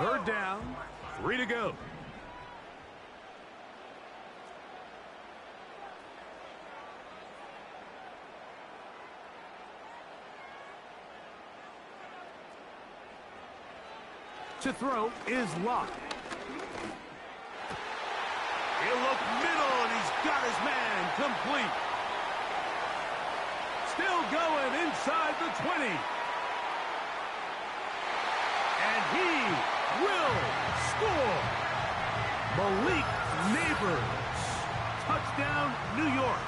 Third down, 3 to go. To throw is Locke. He'll look middle, and he's got his man complete. Still going inside the 20. And he will score. Malik Neighbors. Touchdown, New York.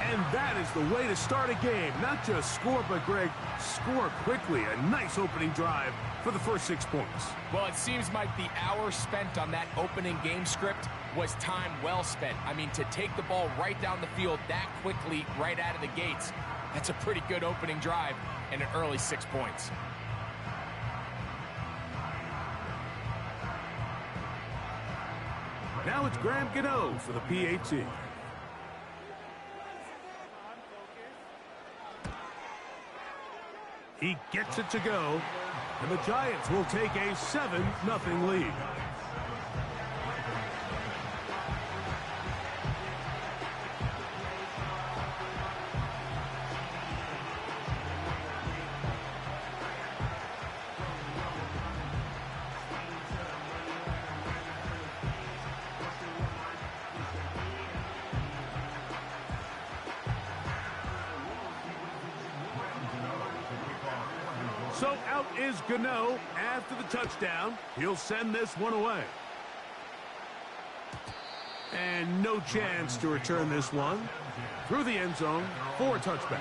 And that is the way to start a game. Not just score, but, Greg, score quickly. A nice opening drive for the first 6 points. Well, it seems like the hour spent on that opening game script was time well spent. I mean, to take the ball right down the field that quickly right out of the gates, that's a pretty good opening drive and an early 6 points. Now it's Graham Gano for the PAT. He gets it to go, and the Giants will take a 7-0 lead. So out is Gano after the touchdown. He'll send this one away. And no chance to return this one through the end zone for a touchback.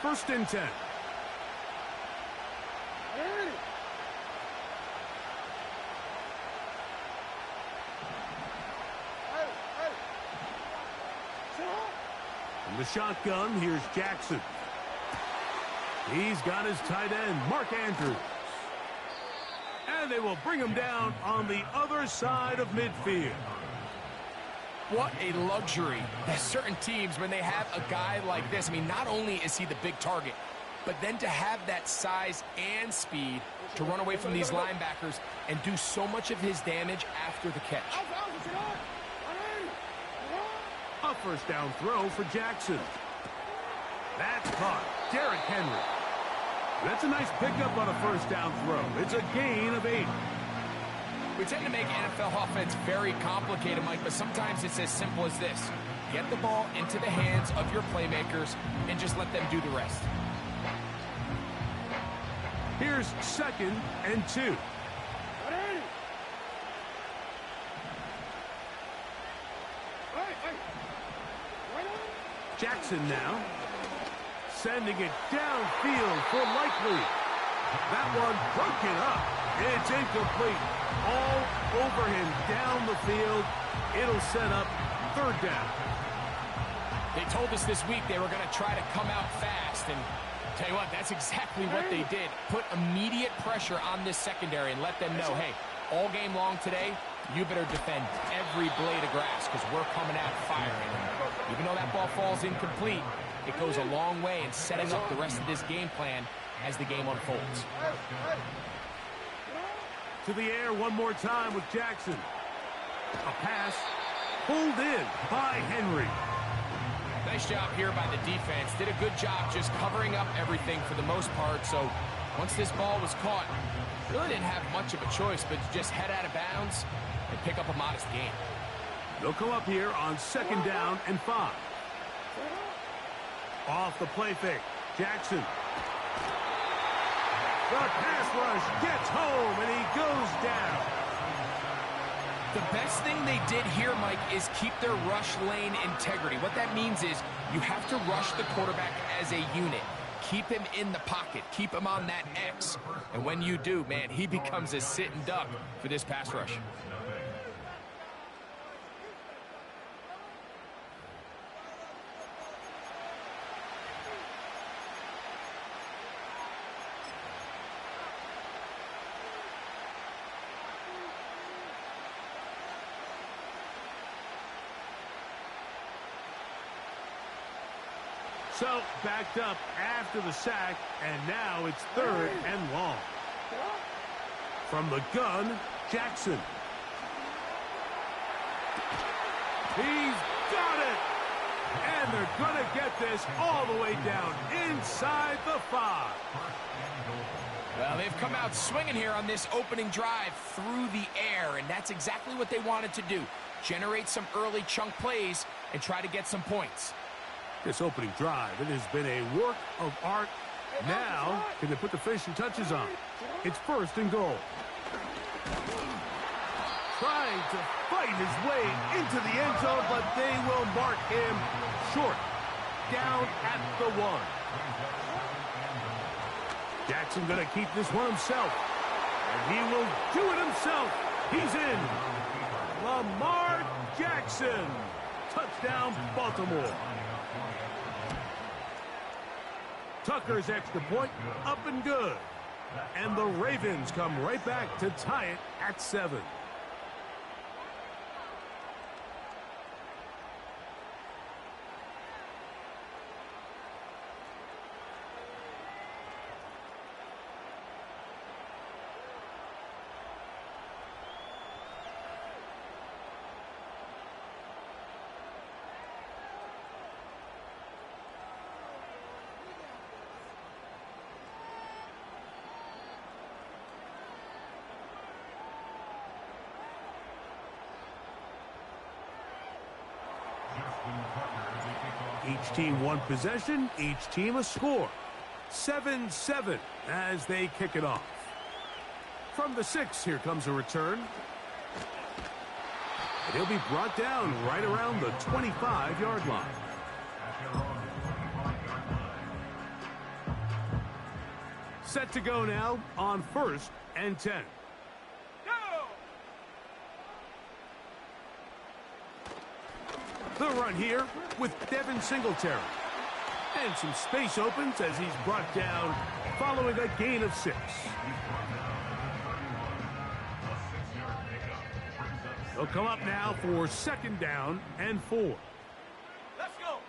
First and 10. From the shotgun, here's Jackson. He's got his tight end, Mark Andrews. And they will bring him down on the other side of midfield. What a luxury that certain teams, when they have a guy like this, I mean, not only is he the big target, but then to have that size and speed to run away from these linebackers and do so much of his damage after the catch. A first down throw for Jackson. That's caught. Derrick Henry. That's a nice pickup on a first down throw. It's a gain of 8. We tend to make NFL offense very complicated, Mike, but sometimes it's as simple as this. Get the ball into the hands of your playmakers and just let them do the rest. Here's 2nd and 2. Jackson now, sending it downfield for Likely. That one broken up. It's incomplete. All over him down the field. It'll set up 3rd down. They told us this week they were going to try to come out fast, and tell you what, that's exactly what they did. Put immediate pressure on this secondary and let them know, hey, all game long today, you better defend every blade of grass because we're coming out firing. Even though that ball falls incomplete, it goes a long way in setting up the rest of this game plan as the game unfolds. To the air one more time with Jackson. A pass pulled in by Henry. Nice job here by the defense. Did a good job just covering up everything for the most part. So once this ball was caught, really didn't have much of a choice but to just head out of bounds and pick up a modest gain. They'll come up here on 2nd down and 5. Off the play fake. Jackson. The pass rush gets home, and he goes down. The best thing they did here, Mike, is keep their rush lane integrity. What that means is you have to rush the quarterback as a unit. Keep him in the pocket. Keep him on that X. And when you do, man, he becomes a sitting duck for this pass rush. So, backed up after the sack, and now it's 3rd and long. From the gun, Jackson. He's got it! And they're going to get this all the way down inside the 5. Well, they've come out swinging here on this opening drive through the air, and that's exactly what they wanted to do. Generate some early chunk plays and try to get some points. This opening drive, it has been a work of art. Now, can they put the finishing touches on? It's 1st and goal. Trying to fight his way into the end zone, but they will mark him short. Down at the 1. Jackson going to keep this one himself. And he will do it himself. He's in. Lamar Jackson. Touchdown, Baltimore. Tucker's extra point, up and good. And the Ravens come right back to tie it at 7. Each team one possession, each team a score. 7-7 as they kick it off. From the 6, here comes a return. And he'll be brought down right around the 25-yard line. Set to go now on 1st and 10. The run here with Devin Singletary. And some space opens as he's brought down following a gain of 6. They'll come up now for 2nd down and 4. Let's go.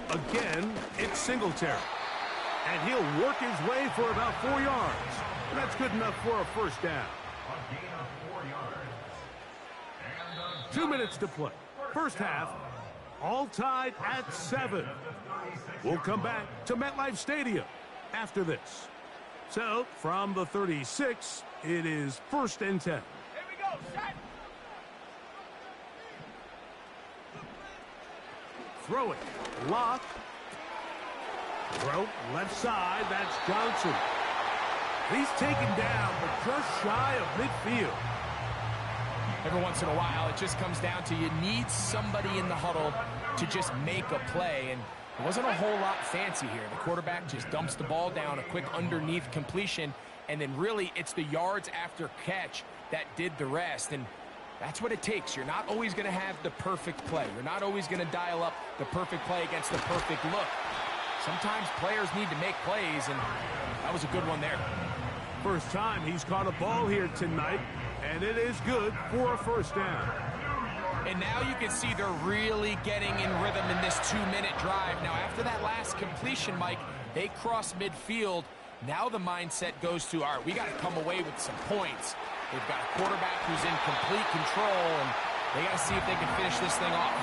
Again, it's Singletary. And he'll work his way for about 4 yards. That's good enough for a 1st down. 2 minutes to play. First half, all tied at 7. We'll come back to MetLife Stadium after this. So, from the 36, it is 1st and 10. Here we go, set. Throw it. Lock. Throw left side. That's Johnson. He's taken down, but just shy of midfield. Every once in a while, it just comes down to you need somebody in the huddle to just make a play, and it wasn't a whole lot fancy here. The quarterback just dumps the ball down, a quick underneath completion, and then really it's the yards after catch that did the rest, and that's what it takes. You're not always going to have the perfect play. You're not always going to dial up the perfect play against the perfect look. Sometimes players need to make plays, and that was a good one there. First time he's caught a ball here tonight, and it is good for a 1st down. And now you can see they're really getting in rhythm in this 2-minute drive. Now, after that last completion, Mike, they cross midfield. Now the mindset goes to, all right, we got to come away with some points. They've got a quarterback who's in complete control, and they got to see if they can finish this thing off.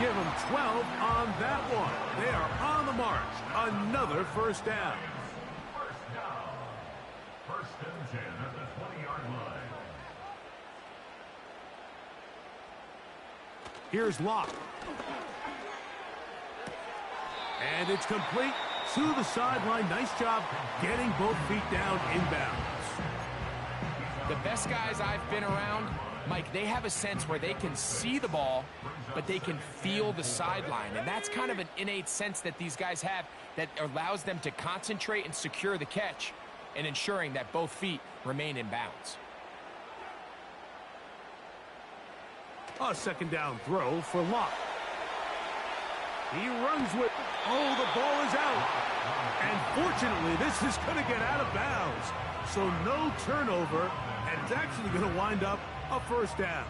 Give them 12 on that one. They are on the march. Another 1st down. 1st and 10 at the 20-yard line. Here's Locke. And it's complete to the sideline. Nice job getting both feet down inbounds. The best guys I've been around, Mike, they have a sense where they can see the ball, but they can feel the sideline. And that's kind of an innate sense that these guys have that allows them to concentrate and secure the catch and ensuring that both feet remain in bounds. A 2nd down throw for Locke. He runs with, oh, the ball is out. And fortunately, this is going to get out of bounds. So no turnover, and it's actually going to wind up a 1st down.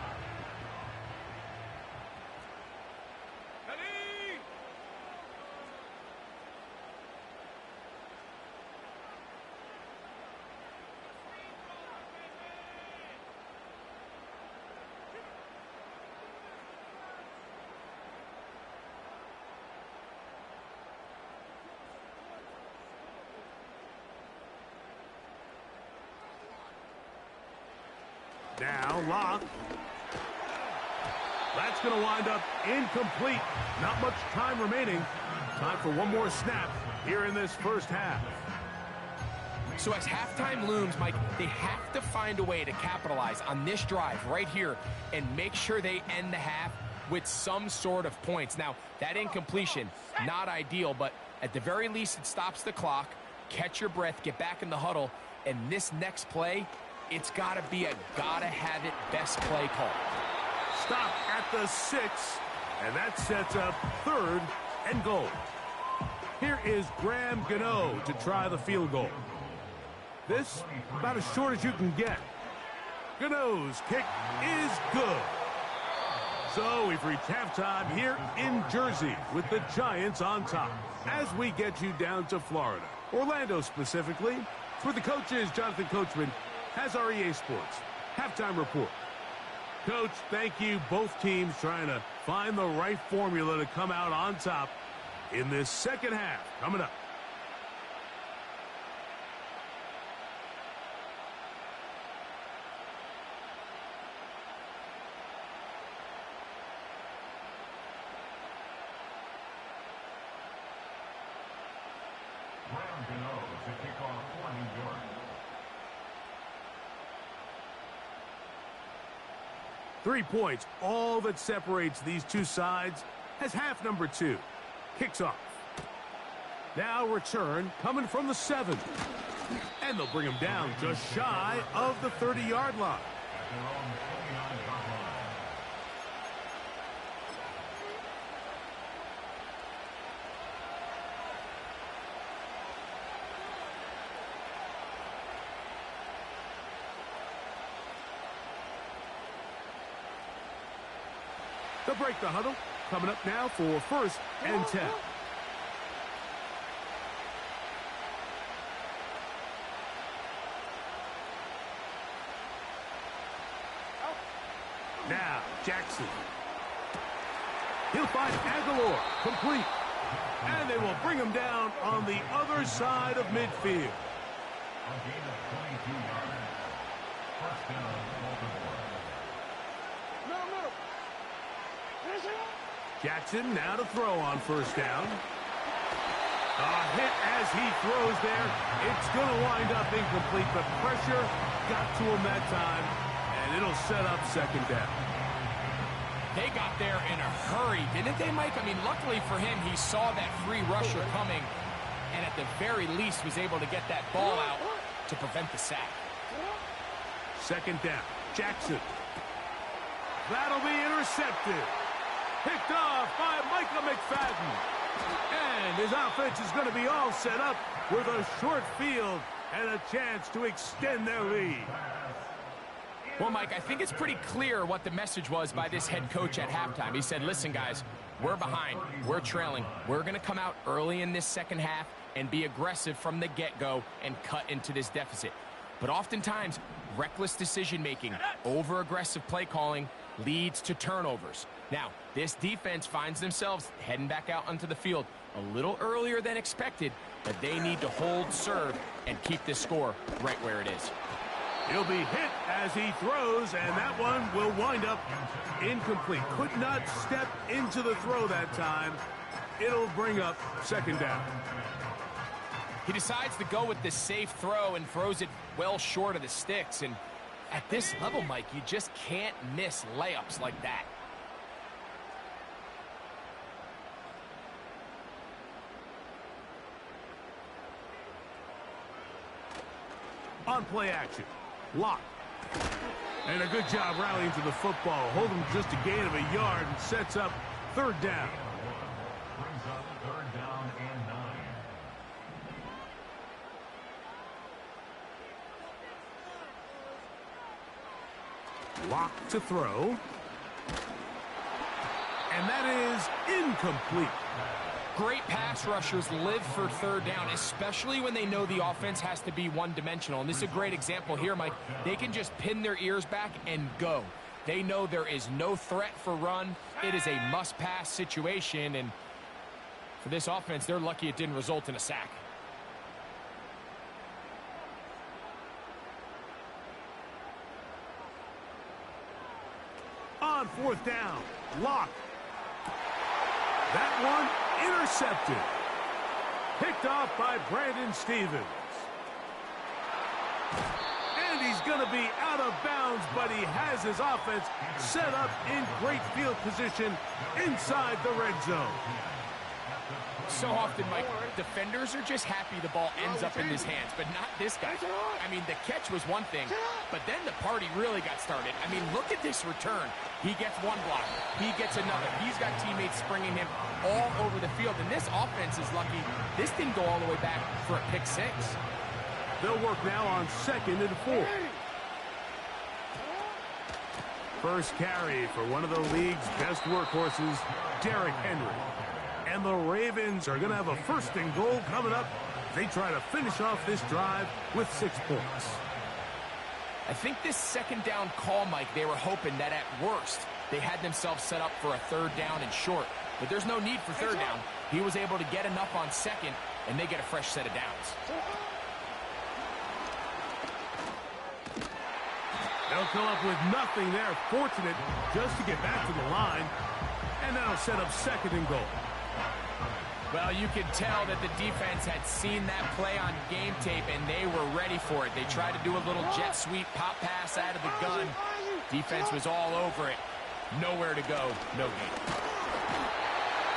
Now Locke. That's going to wind up incomplete. Not much time remaining. Time for one more snap here in this first half. So as halftime looms, Mike, they have to find a way to capitalize on this drive right here and make sure they end the half with some sort of points. Now, that incompletion, not ideal, but at the very least, it stops the clock. Catch your breath, get back in the huddle, and this next play, it's got to be a gotta-have-it best play call. Stop at the 6, and that sets up 3rd and goal. Here is Graham Gano to try the field goal. This, about as short as you can get. Gano's kick is good. So we've reached halftime here in Jersey with the Giants on top. As we get you down to Florida, Orlando specifically, for the coaches, Jonathan Coachman has our EA Sports halftime report. Coach, thank you. Both teams trying to find the right formula to come out on top in this second half. Coming up. Graham Gano to kick off for New York. Three points, all that separates these two sides as half number 2 kicks off. Now return coming from the 7. And they'll bring him down just shy of the 30-yard line. At their own 29-yard line. They'll break the huddle. Coming up now for 1st and 10. Now, Jackson. He'll find Aguilar, complete. And they will bring him down on the other side of midfield. A gain of 22 yards. First down, Baltimore. Jackson now to throw on 1st down. A hit as he throws there. It's going to wind up incomplete, but pressure got to him that time, and it'll set up 2nd down. They got there in a hurry, didn't they, Mike? I mean, luckily for him, he saw that free rusher coming, and at the very least was able to get that ball out to prevent the sack. 2nd down. Jackson. That'll be intercepted. Picked off by Micah McFadden. And his offense is going to be all set up with a short field and a chance to extend their lead. Well, Mike, I think it's pretty clear what the message was by this head coach at halftime. He said, listen, guys, we're behind. We're trailing. We're going to come out early in this second half and be aggressive from the get-go and cut into this deficit. But oftentimes, reckless decision-making, over-aggressive play calling leads to turnovers. Now, this defense finds themselves heading back out onto the field a little earlier than expected, but they need to hold serve and keep this score right where it is. He'll be hit as he throws, and that one will wind up incomplete. Could not step into the throw that time. It'll bring up 2nd down. He decides to go with the safe throw and throws it well short of the sticks. And at this level, Mike, you just can't miss layups like that. On play action. Locke. And a good job rallying to the football. Holding just a gain of a yard and sets up 3rd down. Brings up 3rd down and 9. Locke to throw. And that is incomplete. Great pass rushers live for 3rd down, especially when they know the offense has to be one-dimensional. And this is a great example here, Mike. They can just pin their ears back and go. They know there is no threat for run. It is a must-pass situation, and for this offense, they're lucky it didn't result in a sack. on fourth down. Lock. That one intercepted. Picked off by Brandon Stephens. And he's going to be out of bounds, but he has his offense set up in great field position inside the red zone. So often, Mike, defenders are just happy the ball ends up in his hands, but not this guy. I mean, the catch was one thing, but then the party really got started. I mean, look at this return. He gets one block. He gets another. He's got teammates springing him all over the field, and this offense is lucky this didn't go all the way back for a pick six. They'll work now on 2nd and 4. First carry for one of the league's best workhorses, Derrick Henry. And the Ravens are going to have a 1st and goal coming up. They try to finish off this drive with 6 points. I think this 2nd down call, Mike, they were hoping that at worst they had themselves set up for a 3rd down and short. But there's no need for 3rd down. He was able to get enough on 2nd, and they get a fresh set of downs. They'll come up with nothing there. Fortunate just to get back to the line. And that'll set up 2nd and goal. Well, you could tell that the defense had seen that play on game tape, and they were ready for it. They tried to do a little jet sweep pop pass out of the gun. Defense was all over it. Nowhere to go, no gain.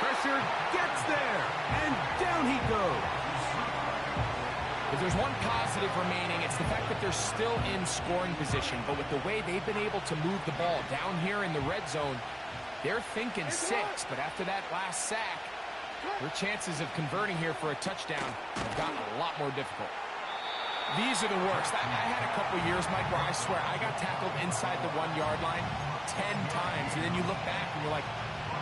Pressure gets there, and down he goes. If there's one positive remaining, it's the fact that they're still in scoring position. But with the way they've been able to move the ball down here in the red zone, they're thinking 6. But after that last sack, their chances of converting here for a touchdown have gotten a lot more difficult. These are the worst. I had a couple years, Mike, where I swear I got tackled inside the 1-yard line 10 times. And then you look back and you're like,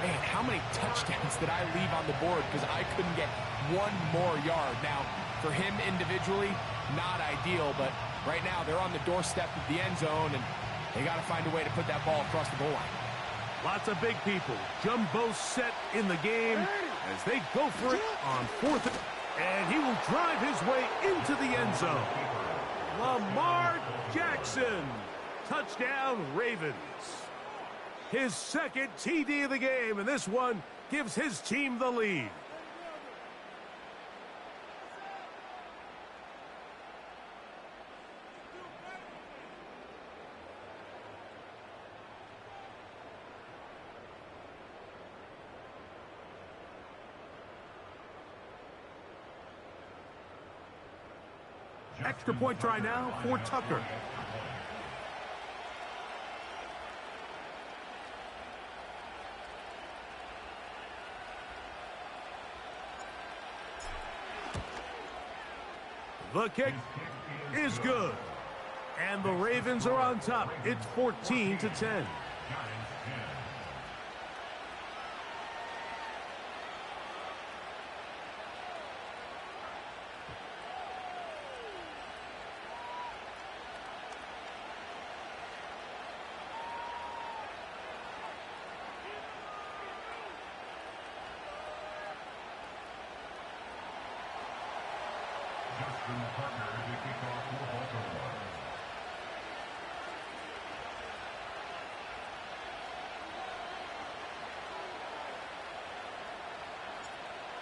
man, how many touchdowns did I leave on the board because I couldn't get one more yard? Now, for him individually, not ideal, but right now they're on the doorstep of the end zone, and they got to find a way to put that ball across the goal line. Lots of big people. Jumbo set in the game as they go for it on 4th. And he will drive his way into the end zone. Lamar Jackson. Touchdown, Ravens. His 2nd TD of the game, and this one gives his team the lead. Extra point try now for Tucker. The kick is good. And the Ravens are on top. It's 14-10.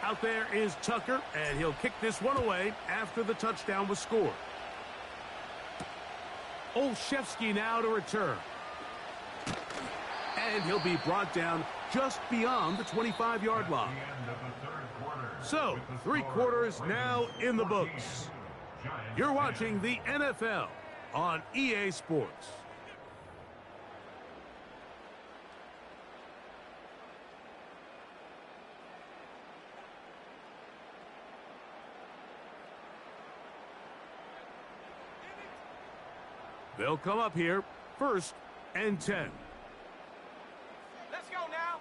Out there is Tucker, and he'll kick this one away after the touchdown was scored. Olszewski now to return. And he'll be brought down just beyond the 25-yard line. So, 3 quarters now in the books. You're watching the NFL on EA Sports. They'll come up here, 1st and 10. Let's go now.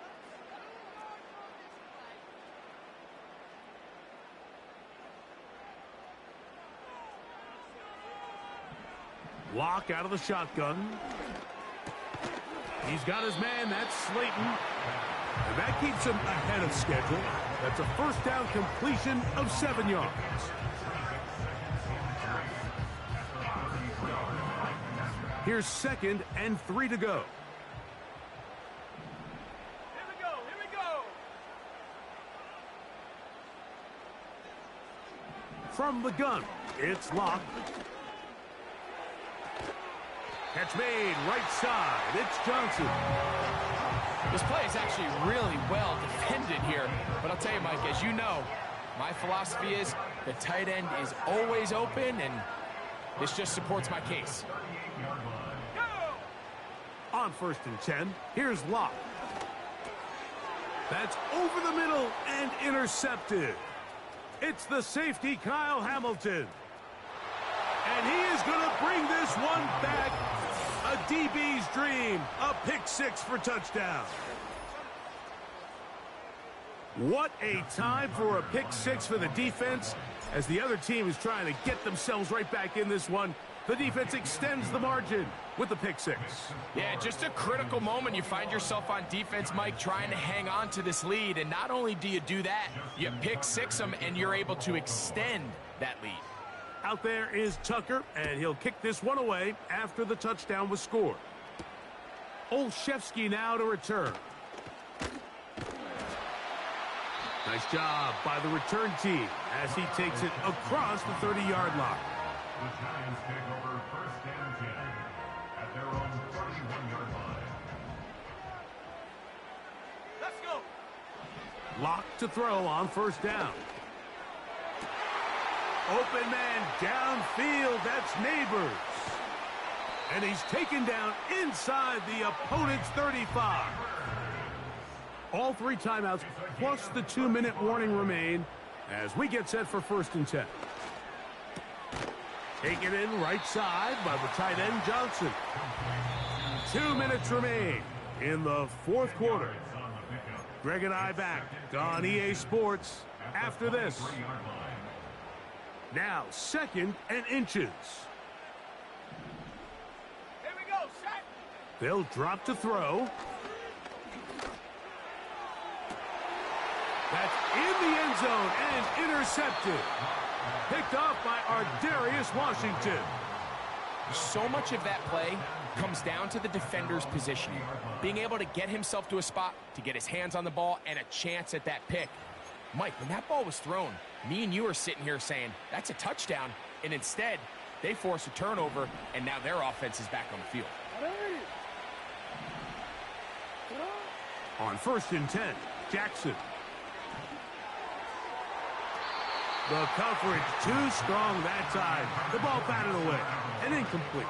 Lock out of the shotgun. He's got his man, that's Slayton. And that keeps him ahead of schedule. That's a 1st down completion of 7 yards. Here's 2nd and 3 to go. From the gun, it's Locke. Catch made, right side, it's Johnson. This play is actually really well defended here. But I'll tell you, Mike, as you know, my philosophy is the tight end is always open, and this just supports my case. On 1st and 10, here's Locke. That's over the middle and intercepted. It's the safety, Kyle Hamilton. And he is going to bring this one back. A DB's dream. A pick six for touchdown. What a time for a pick six for the defense. As the other team is trying to get themselves right back in this one, the defense extends the margin with the pick six. Yeah, just a critical moment. You find yourself on defense, Mike, trying to hang on to this lead. And not only do you do that, you pick six them, and you're able to extend that lead. Out there is Tucker, and he'll kick this one away after the touchdown was scored. Olszewski now to return. Nice job by the return team as he takes it across the 30-yard line. The Giants take over 1st and 10 at their own 31-yard line. Let's go. Locke to throw on 1st down. Open man downfield, that's Neighbors. And he's taken down inside the opponent's 35. All 3 timeouts plus the 2-minute warning remain as we get set for 1st and 10. Taken in right side by the tight end Johnson. 2 minutes remain in the 4th quarter. Greg and I back on EA Sports after this. Now 2nd and inches. Here we go, set. They'll drop to throw. That's in the end zone and intercepted. Picked off by Ardarius Washington. So much of that play comes down to the defender's positioning. Being able to get himself to a spot, to get his hands on the ball, and a chance at that pick. Mike, when that ball was thrown, me and you are sitting here saying, that's a touchdown. And instead, they force a turnover, and now their offense is back on the field. On 1st and 10, Jackson. The coverage too strong that time. The ball batted away and incomplete.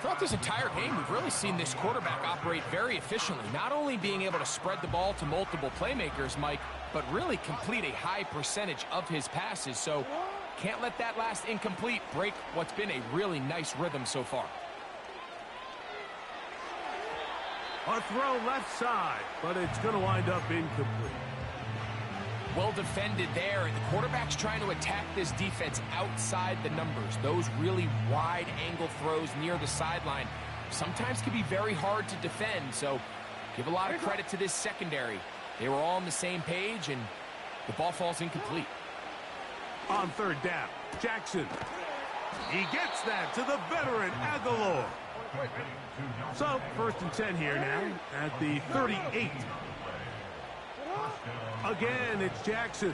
Throughout this entire game, we've really seen this quarterback operate very efficiently, not only being able to spread the ball to multiple playmakers, Mike, but really complete a high percentage of his passes. So can't let that last incomplete break what's been a really nice rhythm so far. A throw left side, but it's going to wind up incomplete. Well defended there, and the quarterback's trying to attack this defense outside the numbers. Those really wide angle throws near the sideline sometimes can be very hard to defend, so give a lot of credit to this secondary. They were all on the same page, and the ball falls incomplete. On 3rd down, Jackson. He gets that to the veteran Aguilar. So, 1st and 10 here now at the 38. Again, it's Jackson.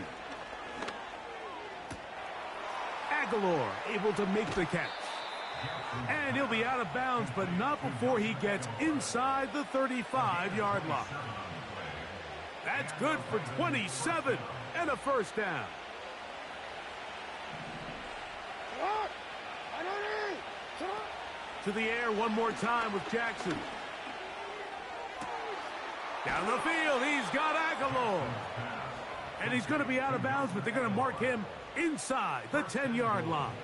Aguilar able to make the catch. And he'll be out of bounds, but not before he gets inside the 35-yard line. That's good for 27 and a 1st down. To the air one more time with Jackson. Down the field, he's got Aguilar. And he's going to be out of bounds, but they're going to mark him inside the 10-yard line.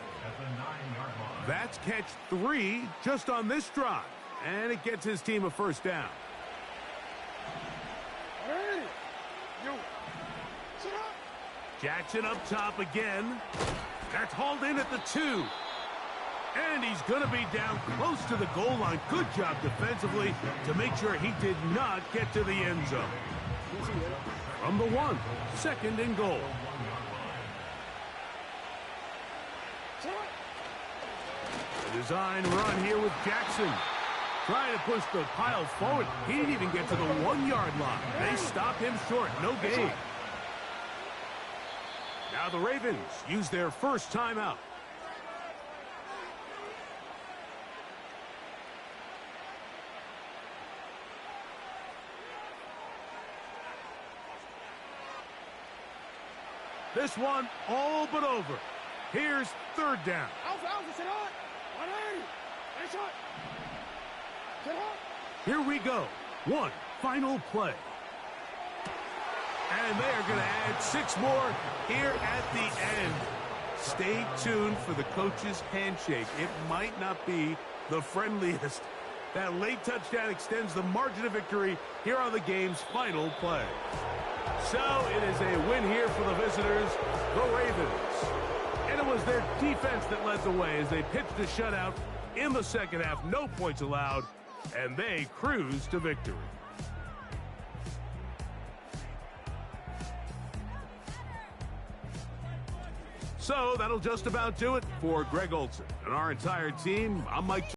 That's catch 3 just on this drive. And it gets his team a 1st down. Jackson up top again. That's hauled in at the 2. And he's going to be down close to the goal line. Good job defensively to make sure he did not get to the end zone. From the 1, 2nd and goal. A design run here with Jackson. Trying to push the pile forward. He didn't even get to the 1-yard line. They stop him short. No gain. Now the Ravens use their first timeout. This one all but over. Here's third down. Here we go. One final play. And they are going to add 6 more here at the end. Stay tuned for the coach's handshake. It might not be the friendliest. That late touchdown extends the margin of victory here on the game's final play. So it is a win here for the visitors, the Ravens. And it was their defense that led the way as they pitched a shutout in the second half. No points allowed, and they cruised to victory. So that'll just about do it for Greg Olsen and our entire team. I'm Mike